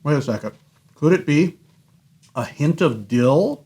Wait a second. Could it be a hint of dill?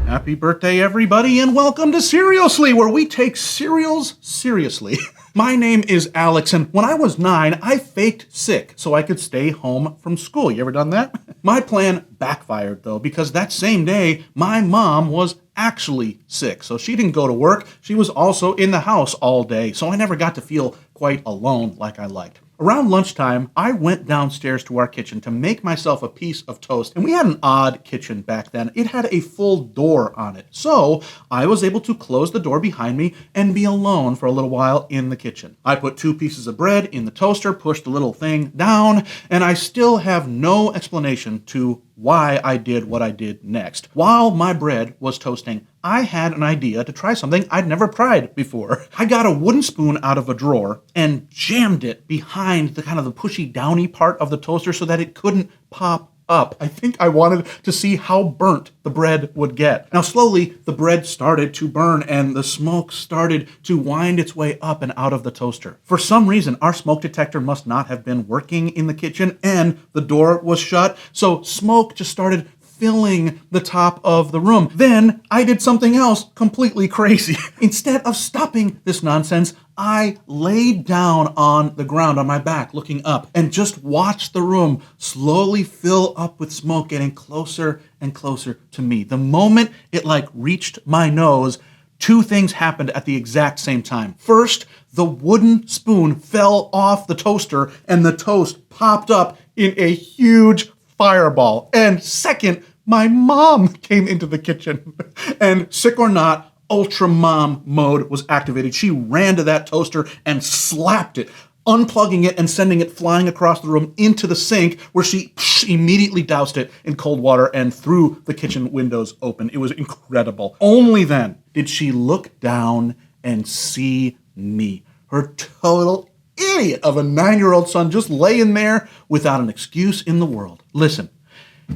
Happy birthday, everybody, and welcome to Cerealsly, where we take cereals seriously. My name is Alex, and when I was 9, I faked sick so I could stay home from school. You ever done that? My plan backfired, though, because that same day, my mom was actually sick. So she didn't go to work. She was also in the house all day, so I never got to feel quite alone like I liked. Around lunchtime, I went downstairs to our kitchen to make myself a piece of toast, and we had an odd kitchen back then. It had a full door on it, so I was able to close the door behind me and be alone for a little while in the kitchen. I put 2 pieces of bread in the toaster, pushed the little thing down, and I still have no explanation to why I did what I did next. While my bread was toasting, I had an idea to try something I'd never tried before. I got a wooden spoon out of a drawer and jammed it behind the kind of the pushy downy part of the toaster so that it couldn't pop up. I think I wanted to see how burnt the bread would get. Now slowly the bread started to burn and the smoke started to wind its way up and out of the toaster. For some reason, our smoke detector must not have been working in the kitchen and the door was shut, so smoke just started filling the top of the room. Then I did something else completely crazy. Instead of stopping this nonsense, I laid down on the ground on my back looking up and just watched the room slowly fill up with smoke, getting closer and closer to me. The moment it reached my nose, 2 things happened at the exact same time. First, the wooden spoon fell off the toaster and the toast popped up in a huge fireball. And second, my mom came into the kitchen. And sick or not, Ultra Mom mode was activated. She ran to that toaster and slapped it, unplugging it and sending it flying across the room into the sink, where she immediately doused it in cold water and threw the kitchen windows open. It was incredible. Only then did she look down and see me, her total idiot of a 9-year-old son, just laying there without an excuse in the world. Listen,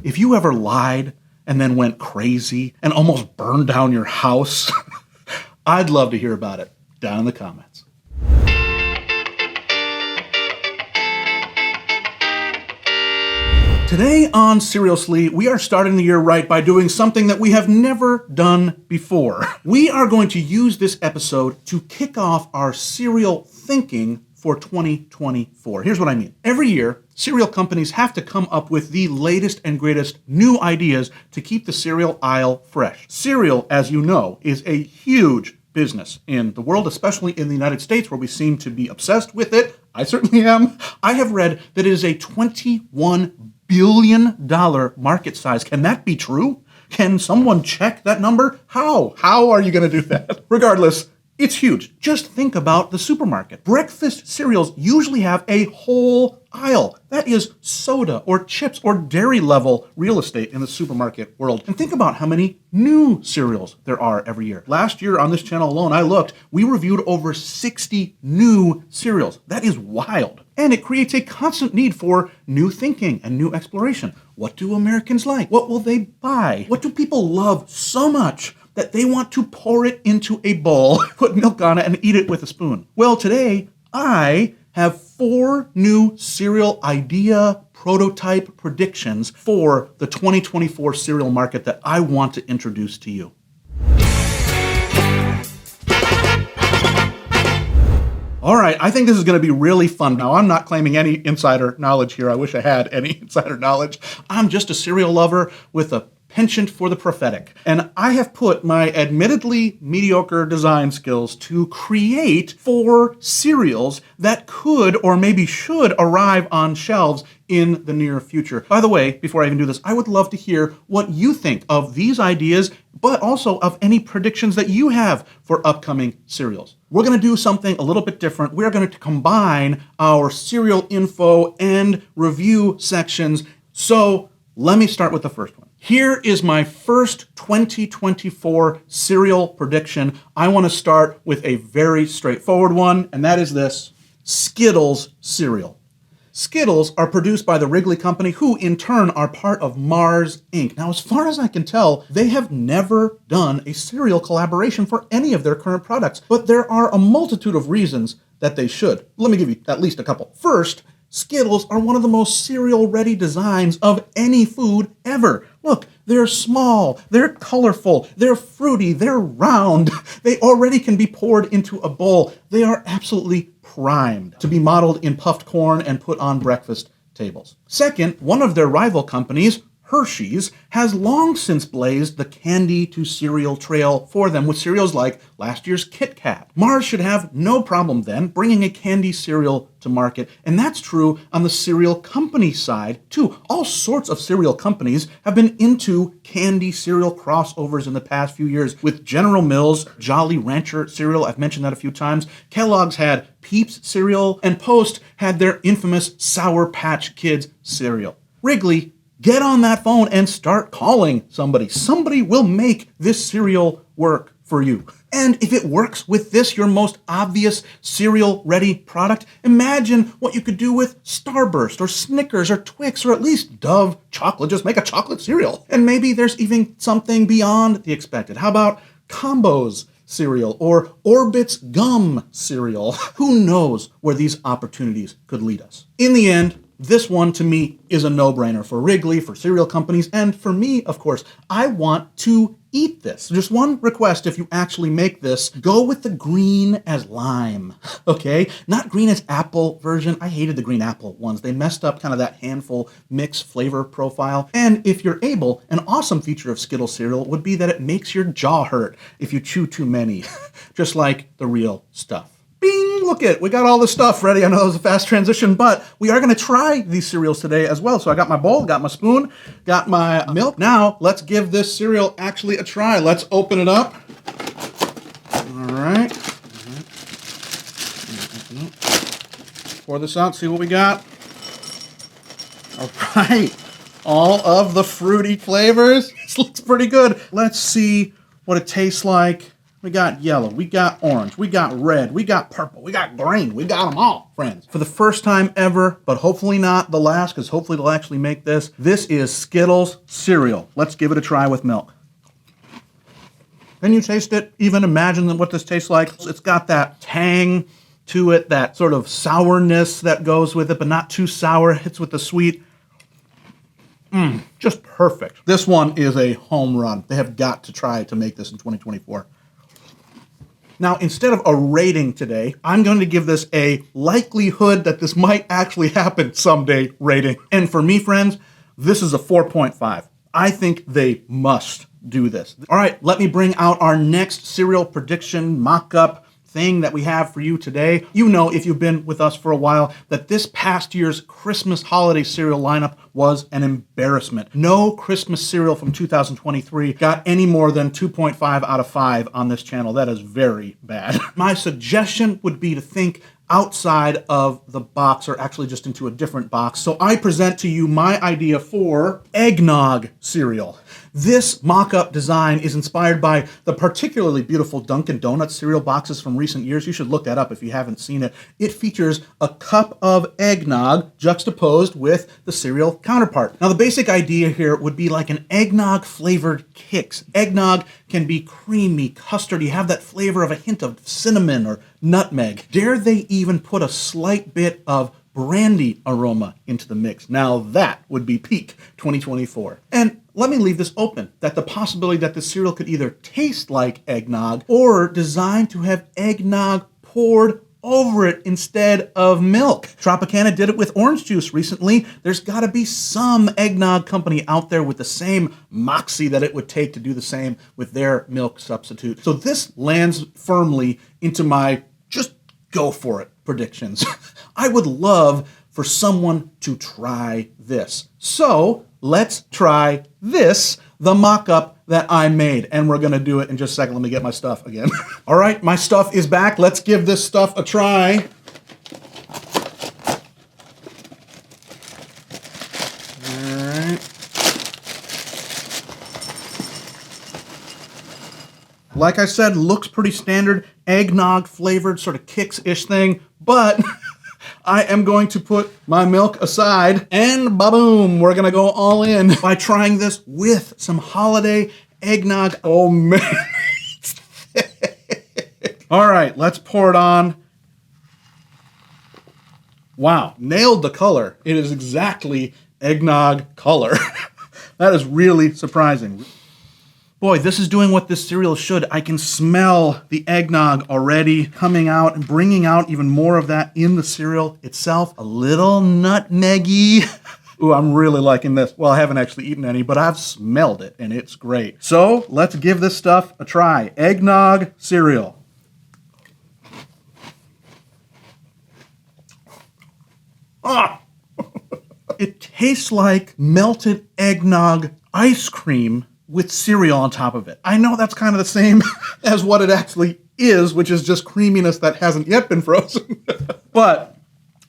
if you ever lied and then went crazy and almost burned down your house, I'd love to hear about it down in the comments. Today on Cerealsly, we are starting the year right by doing something that we have never done before. We are going to use this episode to kick off our cereal thinking for 2024. Here's what I mean. Every year, cereal companies have to come up with the latest and greatest new ideas to keep the cereal aisle fresh. Cereal, as you know, is a huge business in the world, especially in the United States, where we seem to be obsessed with it. I certainly am. I have read that it is a $21 billion market size. Can that be true? Can someone check that number? How? How are you going to do that? Regardless, it's huge. Just think about the supermarket. Breakfast cereals usually have a whole aisle. That is soda or chips or dairy level real estate in the supermarket world. And think about how many new cereals there are every year. Last year on this channel alone, I looked, we reviewed over 60 new cereals. That is wild. And it creates a constant need for new thinking and new exploration. What do Americans like? What will they buy? What do people love so much that they want to pour it into a bowl, put milk on it, and eat it with a spoon? Well, today, I have 4 new cereal idea prototype predictions for the 2024 cereal market that I want to introduce to you. All right, I think this is going to be really fun. Now, I'm not claiming any insider knowledge here. I wish I had any insider knowledge. I'm just a cereal lover with a penchant for the prophetic. And I have put my admittedly mediocre design skills to create 4 cereals that could or maybe should arrive on shelves in the near future. By the way, before I even do this, I would love to hear what you think of these ideas, but also of any predictions that you have for upcoming cereals. We're going to do something a little bit different. We're going to combine our cereal info and review sections. So let me start with the first one. Here is my first 2024 cereal prediction. I want to start with a very straightforward one, and that is this: Skittles cereal. Skittles are produced by the Wrigley Company, who in turn are part of Mars Inc. Now, as far as I can tell, they have never done a cereal collaboration for any of their current products, but there are a multitude of reasons that they should. Let me give you at least a couple. First, Skittles are one of the most cereal-ready designs of any food ever. Look, they're small, they're colorful, they're fruity, they're round. They already can be poured into a bowl. They are absolutely primed to be modeled in puffed corn and put on breakfast tables. Second, one of their rival companies, Hershey's, has long since blazed the candy to cereal trail for them with cereals like last year's Kit Kat. Mars should have no problem then bringing a candy cereal to market, and that's true on the cereal company side too. All sorts of cereal companies have been into candy cereal crossovers in the past few years with General Mills, Jolly Rancher cereal, I've mentioned that a few times. Kellogg's had Peeps cereal, and Post had their infamous Sour Patch Kids cereal. Wrigley, get on that phone and start calling somebody. Somebody will make this cereal work for you. And if it works with this, your most obvious cereal-ready product, imagine what you could do with Starburst or Snickers or Twix or at least Dove chocolate. Just make a chocolate cereal. And maybe there's even something beyond the expected. How about Combos cereal or Orbit's gum cereal? Who knows where these opportunities could lead us? In the end, this one, to me, is a no-brainer for Wrigley, for cereal companies, and for me, of course. I want to eat this. Just one request: if you actually make this, go with the green as lime, okay? Not green as apple version. I hated the green apple ones. They messed up kind of that handful mix flavor profile. And if you're able, an awesome feature of Skittles cereal would be that it makes your jaw hurt if you chew too many, just like the real stuff. Bing! Look it, we got all the stuff ready. I know that was a fast transition, but we are going to try these cereals today as well. So I got my bowl, got my spoon, got my milk. Now, let's give this cereal actually a try. Let's open it up. All right. Pour this out, see what we got. All right. All of the fruity flavors. This looks pretty good. Let's see what it tastes like. We got yellow, we got orange, we got red, we got purple, we got green. We got them all, friends. For the first time ever, but hopefully not the last, because hopefully they'll actually make this. This is Skittles cereal. Let's give it a try with milk. Can you taste it? Even imagine what this tastes like. It's got that tang to it, that sort of sourness that goes with it, but not too sour. Hits with the sweet. Just perfect. This one is a home run. They have got to try to make this in 2024. Now, instead of a rating today, I'm going to give this a likelihood that this might actually happen someday rating. And for me, friends, this is a 4.5. I think they must do this. All right, let me bring out our next cereal prediction mock-up thing that we have for you today. You know, if you've been with us for a while, that this past year's Christmas holiday cereal lineup was an embarrassment. No Christmas cereal from 2023 got any more than 2.5 out of 5 on this channel. That is very bad. My suggestion would be to think outside of the box, or actually just into a different box. So I present to you my idea for eggnog cereal. This mock-up design is inspired by the particularly beautiful Dunkin' Donuts cereal boxes from recent years. You should look that up if you haven't seen it. It features a cup of eggnog juxtaposed with the cereal counterpart. Now, the basic idea here would be like an eggnog-flavored Kix. Eggnog can be creamy, custardy, have that flavor of a hint of cinnamon or nutmeg. Dare they even put a slight bit of brandy aroma into the mix? Now that would be peak 2024. And let me leave this open, that the possibility that the cereal could either taste like eggnog or designed to have eggnog poured over it instead of milk. Tropicana did it with orange juice recently. There's gotta be some eggnog company out there with the same moxie that it would take to do the same with their milk substitute. So this lands firmly into my just go for it predictions. I would love for someone to try this. So let's try this, the mock-up that I made. And we're gonna do it in just a second. Let me get my stuff again. All right, my stuff is back. Let's give this stuff a try. All right. Like I said, looks pretty standard, eggnog flavored, sort of Kix-ish thing, but I am going to put my milk aside and ba-boom, we're gonna go all in by trying this with some holiday eggnog. Oh man, it's thick. All right, let's pour it on. Wow, nailed the color. It is exactly eggnog color. That is really surprising. Boy, this is doing what this cereal should. I can smell the eggnog already coming out and bringing out even more of that in the cereal itself. A little nutmeggy. Ooh, I'm really liking this. Well, I haven't actually eaten any, but I've smelled it, and it's great. So let's give this stuff a try. Eggnog cereal. Ah! It tastes like melted eggnog ice cream with cereal on top of it. I know that's kind of the same as what it actually is, which is just creaminess that hasn't yet been frozen. But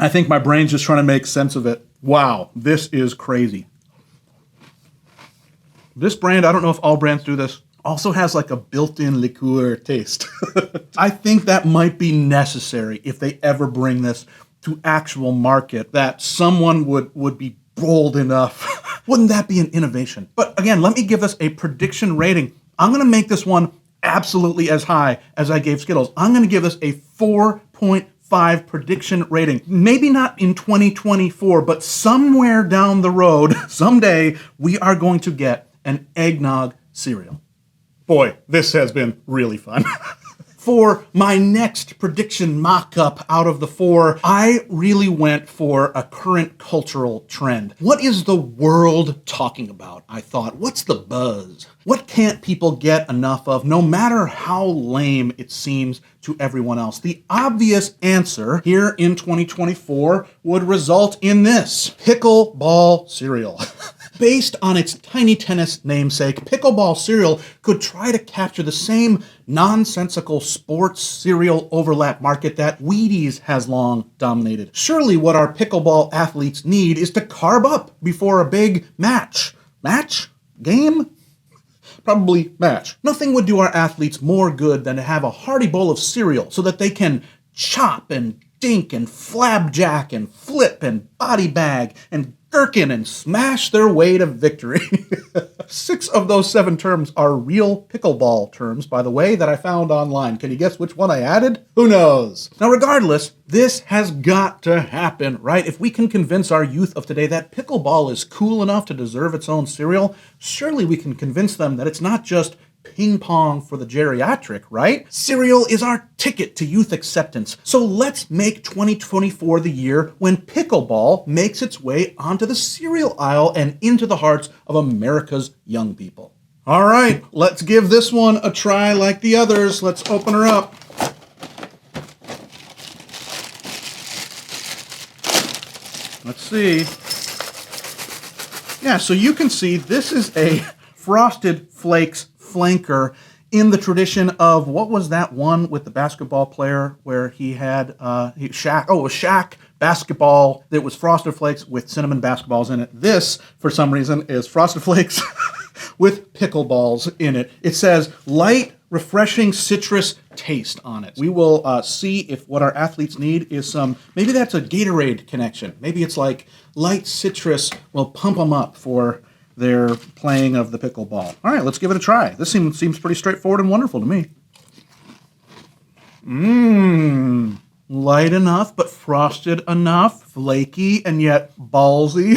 I think my brain's just trying to make sense of it. Wow, this is crazy. This brand, I don't know if all brands do this, also has like a built-in liqueur taste. I think that might be necessary if they ever bring this to actual market, that someone would be bold enough. Wouldn't that be an innovation? But again, let me give this a prediction rating. I'm gonna make this one absolutely as high as I gave Skittles. I'm gonna give this a 4.5 prediction rating. Maybe not in 2024, but somewhere down the road, someday, we are going to get an eggnog cereal. Boy, this has been really fun. For my next prediction mock-up out of the 4, I really went for a current cultural trend. What is the world talking about? I thought, what's the buzz? What can't people get enough of, no matter how lame it seems to everyone else? The obvious answer here in 2024 would result in this: pickleball cereal. Based on its tiny tennis namesake, pickleball cereal could try to capture the same nonsensical sports cereal overlap market that Wheaties has long dominated. Surely what our pickleball athletes need is to carb up before a big match. Match? Game? Probably match. Nothing would do our athletes more good than to have a hearty bowl of cereal so that they can chop and dink and flabjack and flip and body bag and gherkin and smash their way to victory. 6 of those 7 terms are real pickleball terms, by the way, that I found online. Can you guess which one I added? Who knows? Now, regardless, this has got to happen, right? If we can convince our youth of today that pickleball is cool enough to deserve its own cereal, surely we can convince them that it's not just ping pong for the geriatric, right? Cereal is our ticket to youth acceptance. So let's make 2024 the year when pickleball makes its way onto the cereal aisle and into the hearts of America's young people. All right, let's give this one a try like the others. Let's open her up. Let's see. Yeah, so you can see this is a Frosted Flakes flanker in the tradition of, what was that one with the basketball player where he had Shaq? Oh, it was Shaq basketball that was Frosted Flakes with cinnamon basketballs in it. This, for some reason, is Frosted Flakes with pickleballs in it. It says light, refreshing citrus taste on it. We will see if what our athletes need is some, maybe that's a Gatorade connection. Maybe it's like light citrus will pump them up for their playing of the pickleball. All right, let's give it a try. This seems pretty straightforward and wonderful to me. Light enough, but frosted enough. Flaky and yet ballsy.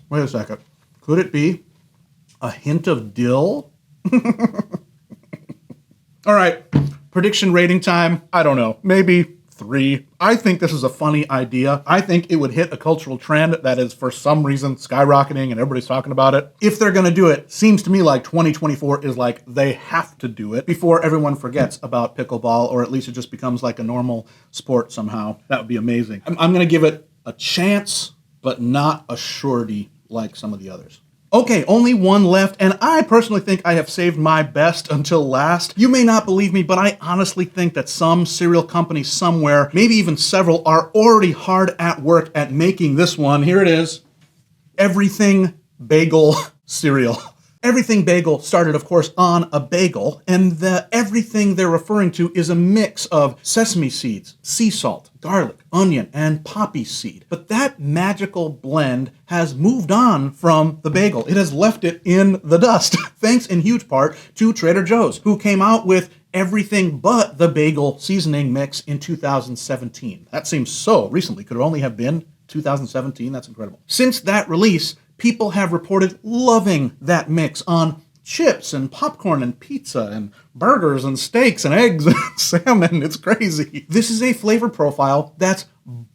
Wait a second. Could it be a hint of dill? All right, prediction rating time. I don't know. Maybe 3. I think this is a funny idea. I think it would hit a cultural trend that is for some reason skyrocketing and everybody's talking about it. If they're gonna do it, seems to me like 2024 is like they have to do it before everyone forgets about pickleball, or at least it just becomes like a normal sport somehow. That would be amazing. I'm gonna give it a chance, but not a surety like some of the others. Okay, only one left, and I personally think I have saved my best until last. You may not believe me, but I honestly think that some cereal companies somewhere, maybe even several, are already hard at work at making this one. Here it is. Everything bagel cereal. Everything Bagel started, of course, on a bagel, and the everything they're referring to is a mix of sesame seeds, sea salt, garlic, onion, and poppy seed. But that magical blend has moved on from the bagel. It has left it in the dust, thanks in huge part to Trader Joe's, who came out with everything but the bagel seasoning mix in 2017. That seems so recently. Could it only have been 2017? That's incredible. Since that release, people have reported loving that mix on chips and popcorn and pizza and burgers and steaks and eggs and salmon. It's crazy. This is a flavor profile that's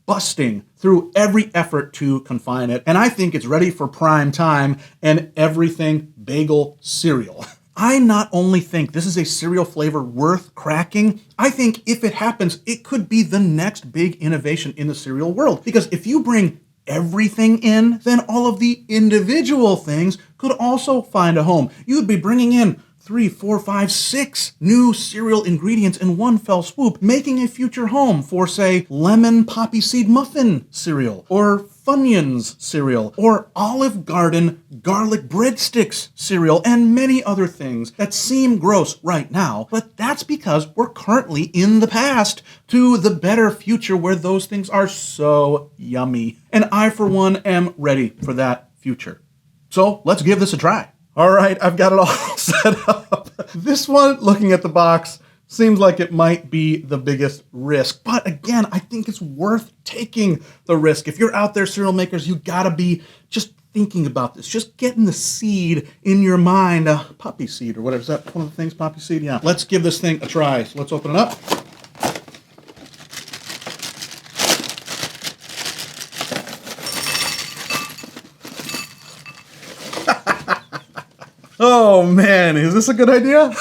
busting through every effort to confine it, and I think it's ready for prime time and everything bagel cereal. I not only think this is a cereal flavor worth cracking, I think if it happens, it could be the next big innovation in the cereal world. Because if you bring everything in, then all of the individual things could also find a home. You'd be bringing in 3, 4, 5, 6 new cereal ingredients in one fell swoop, making a future home for, say, lemon poppy seed muffin cereal, or Funyuns cereal, or Olive Garden garlic breadsticks cereal, and many other things that seem gross right now, but that's because we're currently in the past to the better future where those things are so yummy. And I, for one, am ready for that future. So let's give this a try. All right, I've got it all set up. This one, looking at the box, seems like it might be the biggest risk. But again, I think it's worth taking the risk. If you're out there, cereal makers, you gotta be just thinking about this, just getting the seed in your mind. Poppy seed or whatever, is that one of the things, poppy seed? Yeah. Let's give this thing a try. So let's open it up. Oh man, is this a good idea?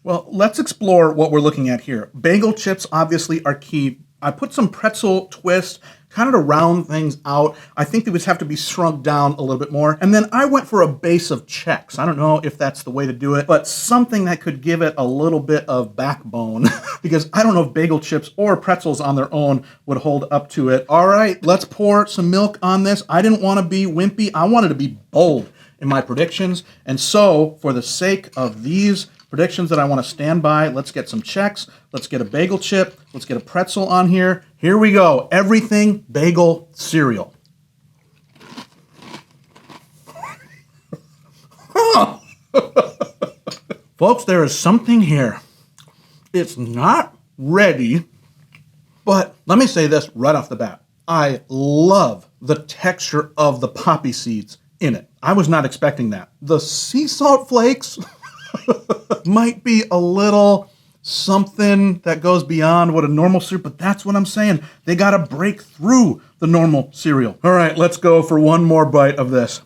Well, let's explore what we're looking at here. Bagel chips obviously are key. I put some pretzel twist, kind of to round things out. I think they would have to be shrunk down a little bit more. And then I went for a base of Chex. I don't know if that's the way to do it, but something that could give it a little bit of backbone because I don't know if bagel chips or pretzels on their own would hold up to it. All right, let's pour some milk on this. I didn't want to be wimpy. I wanted to be bold in my predictions. And so for the sake of these predictions that I want to stand by, let's get some Chex. Let's get a bagel chip. Let's get a pretzel on here. Here we go. Everything bagel cereal. Folks, there is something here. It's not ready, but let me say this right off the bat. I love the texture of the poppy seeds in it. I was not expecting that. The sea salt flakes might be a little something that goes beyond what a normal cereal, but that's what I'm saying. They got to break through the normal cereal. All right, let's go for one more bite of this.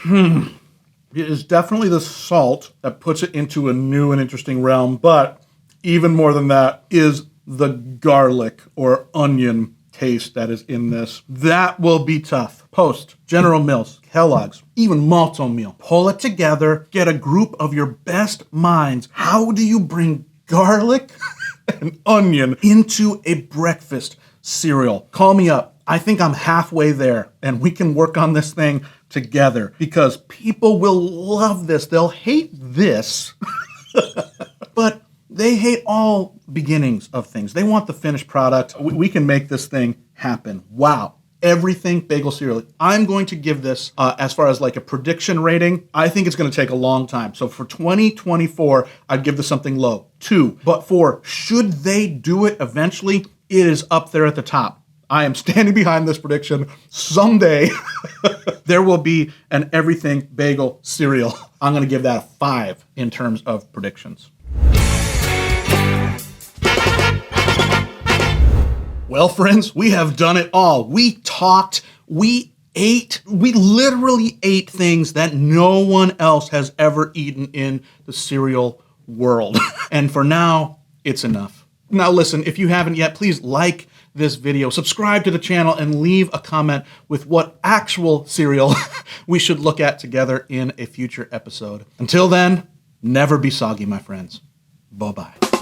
It is definitely the salt that puts it into a new and interesting realm, but even more than that is the garlic or onion taste that is in this. That will be tough. Post, General Mills, Kellogg's, even Malt-O-Meal. Pull it together, get a group of your best minds. How do you bring garlic and onion into a breakfast cereal? Call me up. I think I'm halfway there, and we can work on this thing together because people will love this. They'll hate this, but they hate all beginnings of things. They want the finished product. We can make this thing happen. Wow. Everything bagel cereal. I'm going to give this, as far as like a prediction rating, I think it's going to take a long time. So for 2024, I'd give this something low, 2. But for should they do it eventually, it is up there at the top. I am standing behind this prediction. Someday, there will be an everything bagel cereal. I'm going to give that a 5 in terms of predictions. Well, friends, we have done it all. We talked, we ate, we literally ate things that no one else has ever eaten in the cereal world. And for now, it's enough. Now listen, if you haven't yet, please like this video, subscribe to the channel, and leave a comment with what actual cereal we should look at together in a future episode. Until then, never be soggy, my friends. Bye-bye.